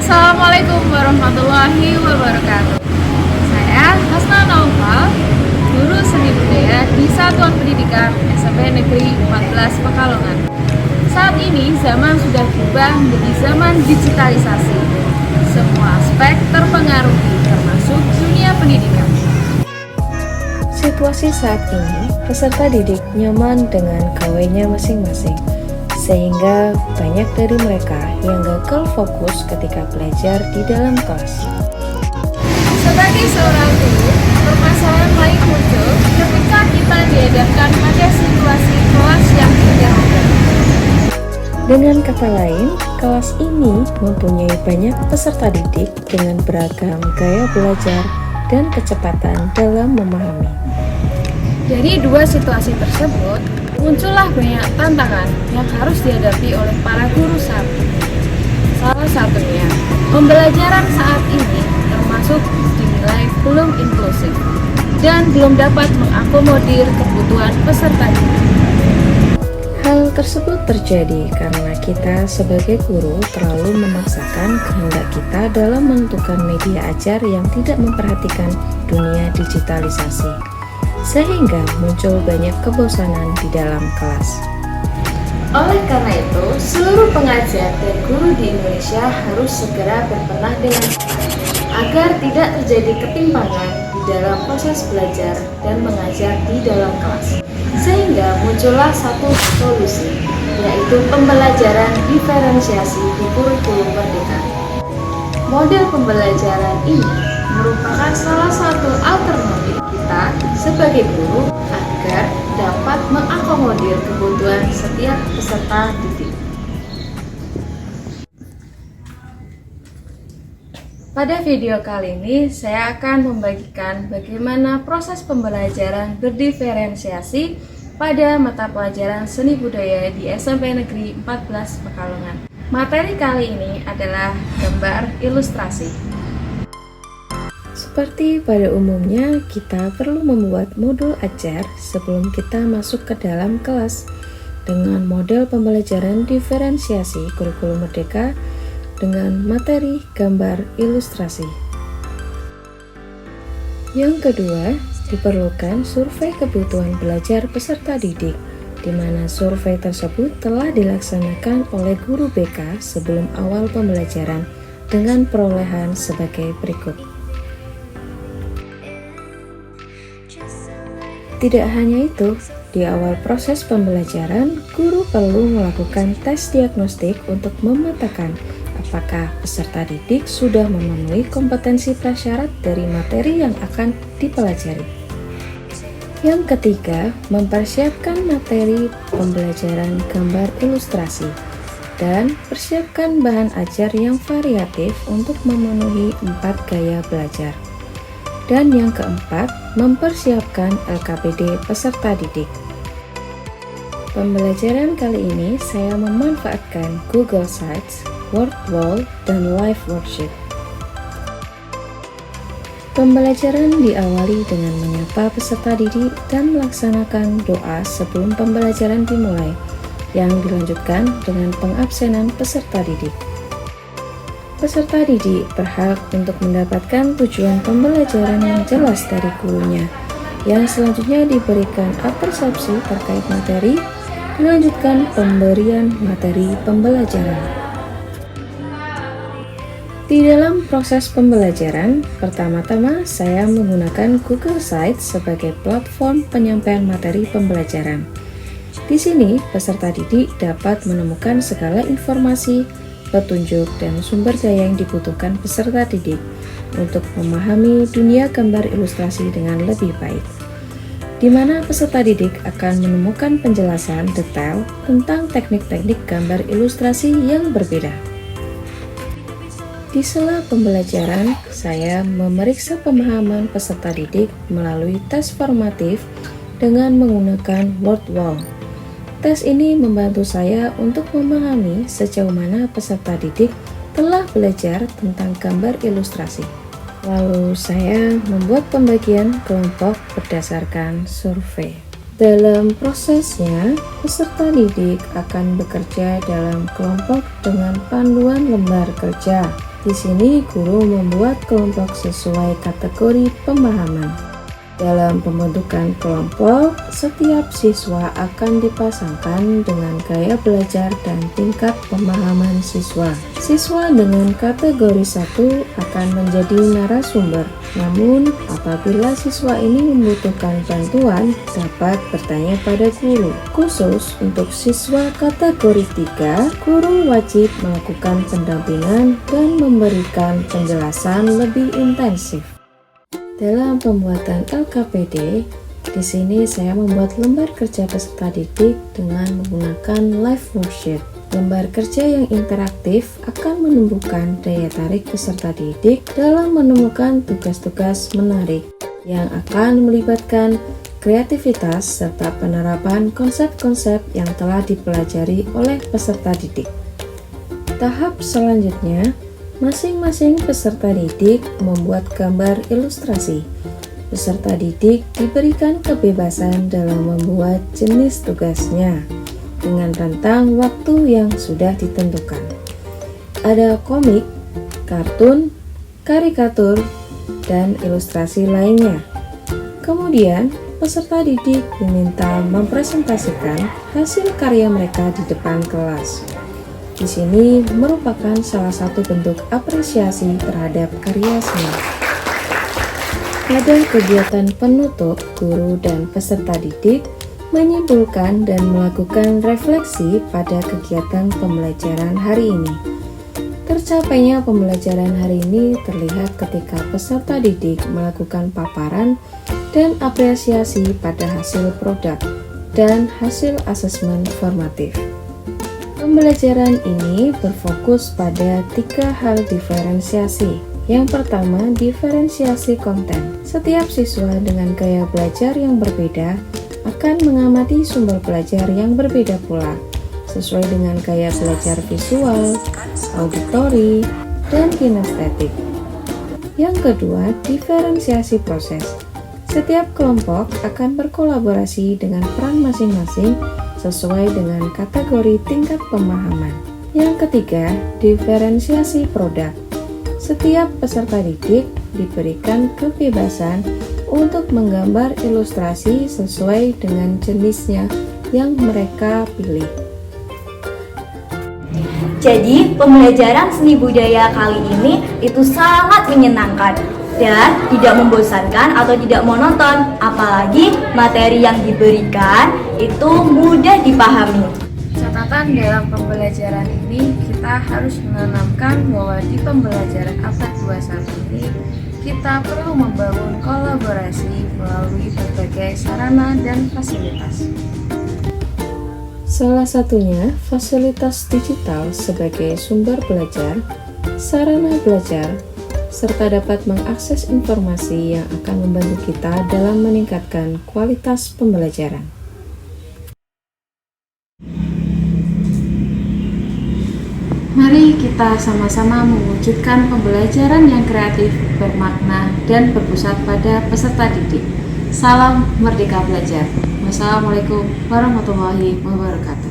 Assalamualaikum warahmatullahi wabarakatuh. Saya Hasna Naufal, guru seni budaya di Satuan Pendidikan SMP Negeri 14 Pekalongan. Saat ini zaman sudah berubah menjadi zaman digitalisasi. Semua aspek terpengaruhi, termasuk dunia pendidikan. Situasi saat ini, peserta didik nyaman dengan gawainya masing-masing, sehingga banyak dari mereka yang gagal fokus ketika belajar di dalam kelas. Sebagai seorang guru, permasalahan lain muncul ketika kita dihadapkan pada situasi kelas yang berbeda. Dengan kata lain, kelas ini mempunyai banyak peserta didik dengan beragam gaya belajar dan kecepatan dalam memahami. Dari dua situasi tersebut, muncullah banyak tantangan yang harus dihadapi oleh para guru saat ini. Salah satunya, pembelajaran saat ini termasuk dinilai belum inklusif dan belum dapat mengakomodir kebutuhan peserta didik. Hal tersebut terjadi karena kita sebagai guru terlalu memaksakan kehendak kita dalam menentukan media ajar yang tidak memperhatikan dunia digitalisasi, sehingga muncul banyak kebosanan di dalam kelas. Oleh karena itu, seluruh pengajar dan guru di Indonesia harus segera berbenah dengan agar tidak terjadi ketimpangan di dalam proses belajar dan mengajar di dalam kelas. Sehingga muncullah satu solusi, yaitu pembelajaran diferensiasi di kurikulum merdeka. Model pembelajaran ini merupakan salah satu alternatif kita sebagai guru agar dapat mengakomodir kebutuhan setiap peserta didik. Pada video kali ini, saya akan membagikan bagaimana proses pembelajaran berdiferensiasi pada mata pelajaran seni budaya di SMP Negeri 14 Pekalongan. Materi kali ini adalah gambar ilustrasi. Seperti pada umumnya, kita perlu membuat modul ajar sebelum kita masuk ke dalam kelas dengan model pembelajaran diferensiasi kurikulum merdeka dengan materi gambar ilustrasi. Yang kedua, diperlukan survei kebutuhan belajar peserta didik, di mana survei tersebut telah dilaksanakan oleh guru BK sebelum awal pembelajaran dengan perolehan sebagai berikut. Tidak hanya itu, di awal proses pembelajaran, guru perlu melakukan tes diagnostik untuk memetakan apakah peserta didik sudah memenuhi kompetensi prasyarat dari materi yang akan dipelajari. Yang ketiga, mempersiapkan materi pembelajaran gambar ilustrasi dan persiapkan bahan ajar yang variatif untuk memenuhi 4 gaya belajar. Dan yang keempat, mempersiapkan LKPD peserta didik. Pembelajaran kali ini saya memanfaatkan Google Sites, Wordwall, dan Live Worksheet. Pembelajaran diawali dengan menyapa peserta didik dan melaksanakan doa sebelum pembelajaran dimulai, yang dilanjutkan dengan pengabsenan peserta didik. Peserta didik berhak untuk mendapatkan tujuan pembelajaran yang jelas dari gurunya, yang selanjutnya diberikan persepsi terkait materi, dilanjutkan pemberian materi pembelajaran. Di dalam proses pembelajaran, pertama-tama saya menggunakan Google Sites sebagai platform penyampaian materi pembelajaran. Di sini, peserta didik dapat menemukan segala informasi, petunjuk, dan sumber daya yang dibutuhkan peserta didik untuk memahami dunia gambar ilustrasi dengan lebih baik, di mana peserta didik akan menemukan penjelasan detail tentang teknik-teknik gambar ilustrasi yang berbeda. Di sela pembelajaran, saya memeriksa pemahaman peserta didik melalui tes formatif dengan menggunakan Wordwall. Tes ini membantu saya untuk memahami sejauh mana peserta didik telah belajar tentang gambar ilustrasi. Lalu saya membuat pembagian kelompok berdasarkan survei. Dalam prosesnya, peserta didik akan bekerja dalam kelompok dengan panduan lembar kerja. Di sini guru membuat kelompok sesuai kategori pemahaman. Dalam pembentukan kelompok, setiap siswa akan dipasangkan dengan gaya belajar dan tingkat pemahaman siswa. Siswa dengan kategori 1 akan menjadi narasumber. Namun, apabila siswa ini membutuhkan bantuan, dapat bertanya pada guru. Khusus untuk siswa kategori 3, guru wajib melakukan pendampingan dan memberikan penjelasan lebih intensif. Dalam pembuatan LKPD, di sini saya membuat lembar kerja peserta didik dengan menggunakan live worksheet. Lembar kerja yang interaktif akan menumbuhkan daya tarik peserta didik dalam menemukan tugas-tugas menarik yang akan melibatkan kreativitas serta penerapan konsep-konsep yang telah dipelajari oleh peserta didik. Tahap selanjutnya, masing-masing peserta didik membuat gambar ilustrasi. Peserta didik diberikan kebebasan dalam membuat jenis tugasnya dengan rentang waktu yang sudah ditentukan. Ada komik, kartun, karikatur, dan ilustrasi lainnya. Kemudian, peserta didik diminta mempresentasikan hasil karya mereka di depan kelas. Di sini merupakan salah satu bentuk apresiasi terhadap karya seni. Pada kegiatan penutup, guru dan peserta didik menyimpulkan dan melakukan refleksi pada kegiatan pembelajaran hari ini. Tercapainya pembelajaran hari ini terlihat ketika peserta didik melakukan paparan dan apresiasi pada hasil produk dan hasil asesmen formatif. Pembelajaran ini berfokus pada 3 hal diferensiasi. Yang pertama, diferensiasi konten. Setiap siswa dengan gaya belajar yang berbeda akan mengamati sumber belajar yang berbeda pula, sesuai dengan gaya belajar visual, auditori, dan kinestetik. Yang kedua, diferensiasi proses. Setiap kelompok akan berkolaborasi dengan peran masing-masing sesuai dengan kategori tingkat pemahaman. Yang ketiga, diferensiasi produk. Setiap peserta didik diberikan kebebasan untuk menggambar ilustrasi sesuai dengan jenisnya yang mereka pilih. Jadi, pembelajaran seni budaya kali ini itu sangat menyenangkan dan tidak membosankan atau tidak monoton, apalagi materi yang diberikan itu mudah dipahami. Catatan dalam pembelajaran ini, kita harus menanamkan bahwa di pembelajaran abad 21 ini kita perlu membangun kolaborasi melalui berbagai sarana dan fasilitas. Salah satunya fasilitas digital sebagai sumber belajar, sarana belajar, serta dapat mengakses informasi yang akan membantu kita dalam meningkatkan kualitas pembelajaran. Mari kita sama-sama mewujudkan pembelajaran yang kreatif, bermakna, dan berpusat pada peserta didik. Salam Merdeka Belajar. Wassalamualaikum warahmatullahi wabarakatuh.